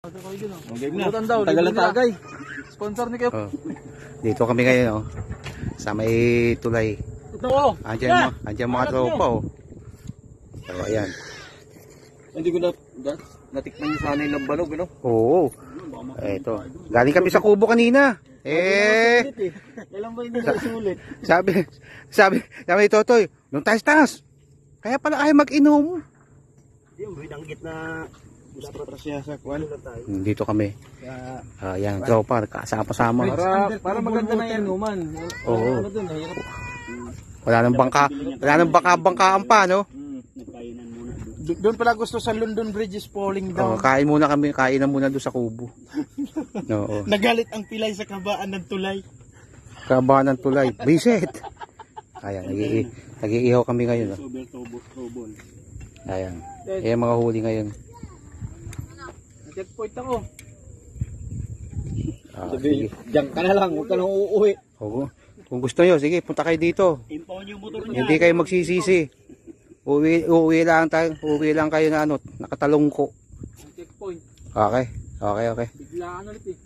Tagal ng tagay. Sponsor ni Kep. Oh. Dito kami ngayon, oh. Sa may tulay. Andiyan mga tropa, oh. So, ayan. Hindi ko natikman yung sana yung lambanog, ano? Oo. Eto. Galing kami sa Kubo kanina. Kailan ba hindi nasulit? Sabi ni Totoy, nung tayo taas. Kaya pala ayaw mag-inom. Yung binanggit na dapat siya sa kwan. Dito kami. Ayan, tropa, kasama-sama. Para maganda na yan, Numan. Oo. Ano dun, hirap. Wala nang bangka-bangkaan pa, no? Nagkainan muna. Doon pala gusto sa London Bridge is falling down. Kain na muna doon sa Kubo. Oo. Nagalit ang pilay sa kabaan ng tulay. Kabaan ng tulay. Bisit! Ayan, nag-iihaw kami ngayon. Sobel. Ayan. Ayan mga huli ngayon. Checkpoint ako. Sige. Diyan ka na lang, huwag ka nang uuwi. Oo. Kung gusto nyo, sige, punta kayo dito. Impaw yung motor niya. Hindi kayo magsisisi. Uwi lang kayo na nakatalong ko. Checkpoint. Okay. Biglaan ulit eh.